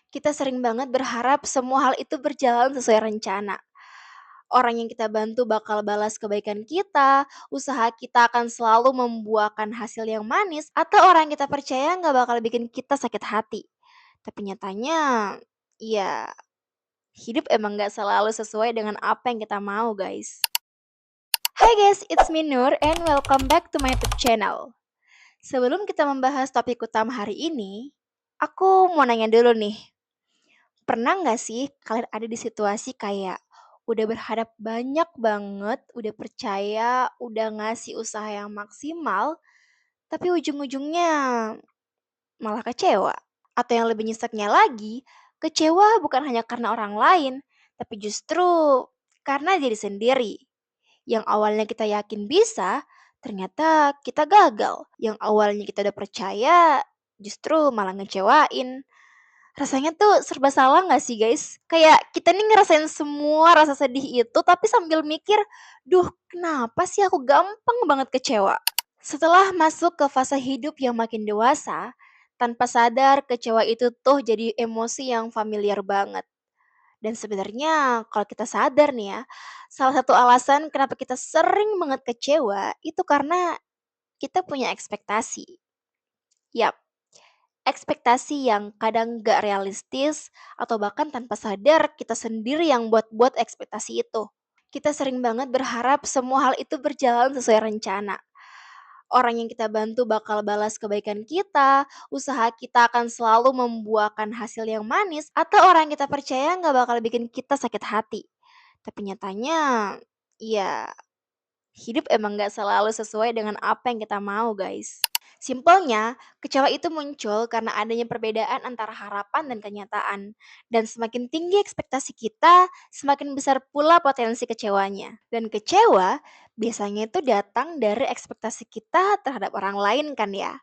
Kita sering banget berharap semua hal itu berjalan sesuai rencana. Orang yang kita bantu bakal balas kebaikan kita, usaha kita akan selalu membuahkan hasil yang manis, atau orang yang kita percaya nggak bakal bikin kita sakit hati. Tapi nyatanya, ya hidup emang nggak selalu sesuai dengan apa yang kita mau guys. Hai guys, it's me Nur and welcome back to my YouTube channel. Sebelum kita membahas topik utama hari ini, aku mau nanya dulu nih. Pernah nggak sih kalian ada di situasi kayak udah berharap banyak banget, udah percaya, udah ngasih usaha yang maksimal, tapi ujung-ujungnya malah kecewa? Atau yang lebih nyeseknya lagi, kecewa bukan hanya karena orang lain, tapi justru karena diri sendiri. Yang awalnya kita yakin bisa, ternyata kita gagal. Yang awalnya kita udah percaya, justru malah ngecewain. Rasanya tuh serba salah nggak sih guys? Kayak kita nih ngerasain semua rasa sedih itu tapi sambil mikir, "Duh, kenapa sih aku gampang banget kecewa?" Setelah masuk ke fase hidup yang makin dewasa, tanpa sadar kecewa itu tuh jadi emosi yang familiar banget. Dan sebenarnya kalau kita sadar nih ya, salah satu alasan kenapa kita sering banget kecewa itu karena kita punya ekspektasi. Yap, ekspektasi yang kadang gak realistis atau bahkan tanpa sadar kita sendiri yang buat-buat ekspektasi itu. Kita sering banget berharap semua hal itu berjalan sesuai rencana. Orang yang kita bantu bakal balas kebaikan kita, usaha kita akan selalu membuahkan hasil yang manis, atau orang yang kita percaya nggak bakal bikin kita sakit hati. Tapi nyatanya, ya hidup emang nggak selalu sesuai dengan apa yang kita mau guys. Simpelnya, kecewa itu muncul karena adanya perbedaan antara harapan dan kenyataan. Dan semakin tinggi ekspektasi kita, semakin besar pula potensi kecewanya. Dan kecewa biasanya itu datang dari ekspektasi kita terhadap orang lain kan ya.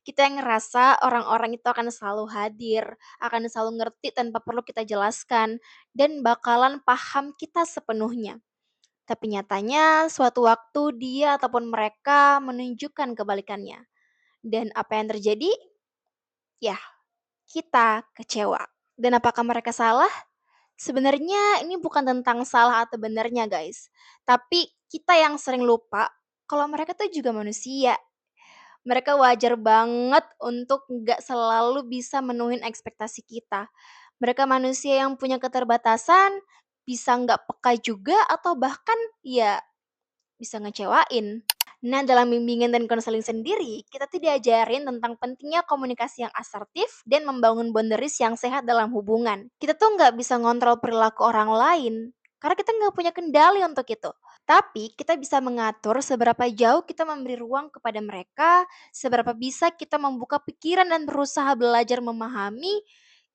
Kita yang ngerasa orang-orang itu akan selalu hadir, akan selalu ngerti tanpa perlu kita jelaskan, dan bakalan paham kita sepenuhnya. Tapi nyatanya suatu waktu dia ataupun mereka menunjukkan kebalikannya. Dan apa yang terjadi? Ya, kita kecewa. Dan apakah mereka salah? Sebenarnya ini bukan tentang salah atau benarnya guys. Tapi kita yang sering lupa kalau mereka tuh juga manusia. Mereka wajar banget untuk nggak selalu bisa menuhin ekspektasi kita. Mereka manusia yang punya keterbatasan, bisa nggak peka juga atau bahkan ya bisa ngecewain. Nah, dalam bimbingan dan konseling sendiri, kita tuh diajarin tentang pentingnya komunikasi yang asertif dan membangun boundaries yang sehat dalam hubungan. Kita tuh nggak bisa ngontrol perilaku orang lain, karena kita nggak punya kendali untuk itu. Tapi kita bisa mengatur seberapa jauh kita memberi ruang kepada mereka, seberapa bisa kita membuka pikiran dan berusaha belajar memahami.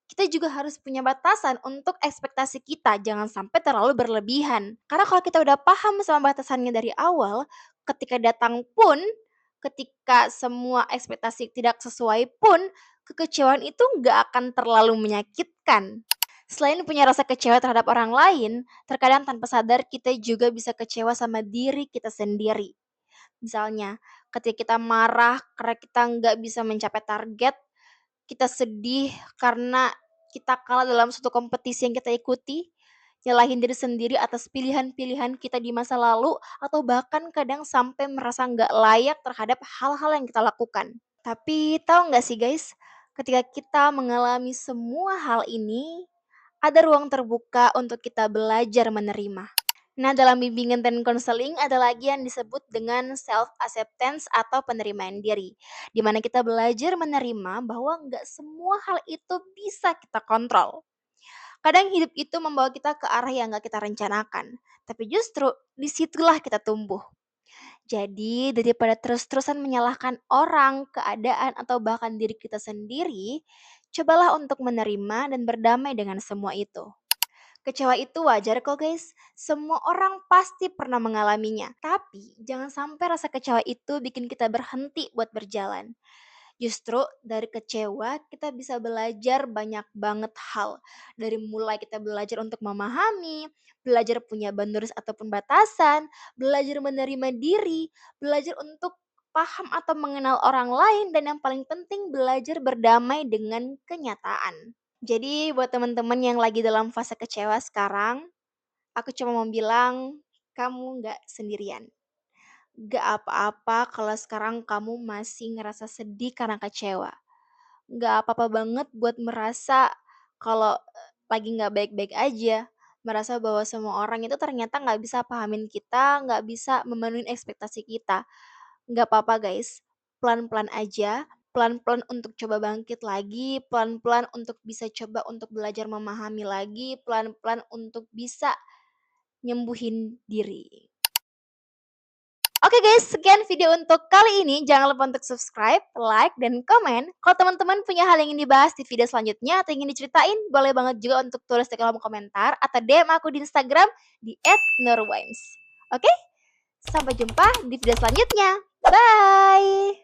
Kita juga harus punya batasan untuk ekspektasi kita, jangan sampai terlalu berlebihan. Karena kalau kita udah paham sama batasannya dari awal, ketika datang pun, ketika semua ekspektasi tidak sesuai pun, kekecewaan itu nggak akan terlalu menyakitkan. Selain punya rasa kecewa terhadap orang lain, terkadang tanpa sadar kita juga bisa kecewa sama diri kita sendiri. Misalnya, ketika kita marah karena kita nggak bisa mencapai target, kita sedih karena kita kalah dalam suatu kompetisi yang kita ikuti, nyalahin diri sendiri atas pilihan-pilihan kita di masa lalu, atau bahkan kadang sampai merasa nggak layak terhadap hal-hal yang kita lakukan. Tapi tahu nggak sih guys, ketika kita mengalami semua hal ini, ada ruang terbuka untuk kita belajar menerima. Nah, dalam bimbingan dan konseling ada lagi yang disebut dengan self acceptance atau penerimaan diri, di mana kita belajar menerima bahwa nggak semua hal itu bisa kita kontrol. Kadang hidup itu membawa kita ke arah yang nggak kita rencanakan, tapi justru disitulah kita tumbuh. Jadi, daripada terus-terusan menyalahkan orang, keadaan, atau bahkan diri kita sendiri, cobalah untuk menerima dan berdamai dengan semua itu. Kecewa itu wajar kok guys, semua orang pasti pernah mengalaminya. Tapi jangan sampai rasa kecewa itu bikin kita berhenti buat berjalan. Justru dari kecewa kita bisa belajar banyak banget hal. Dari mulai kita belajar untuk memahami, belajar punya boundaries ataupun batasan, belajar menerima diri, belajar untuk paham atau mengenal orang lain, dan yang paling penting belajar berdamai dengan kenyataan. Jadi buat teman-teman yang lagi dalam fase kecewa sekarang, aku cuma mau bilang, kamu nggak sendirian. Nggak apa-apa kalau sekarang kamu masih ngerasa sedih karena kecewa. Nggak apa-apa banget buat merasa kalau, lagi nggak baik-baik aja. Merasa bahwa semua orang itu ternyata nggak bisa pahamin kita, nggak bisa memenuhi ekspektasi kita. Nggak apa-apa guys, pelan-pelan aja, pelan-pelan untuk coba bangkit lagi, pelan-pelan untuk bisa coba untuk belajar memahami lagi, pelan-pelan untuk bisa nyembuhin diri. Oke guys, sekian video untuk kali ini. Jangan lupa untuk subscribe, like, dan komen. Kalau teman-teman punya hal yang ingin dibahas di video selanjutnya atau ingin diceritain, boleh banget juga untuk tulis di kolom komentar atau DM aku di Instagram di @nurwines. Oke? Sampai jumpa di video selanjutnya. Bye!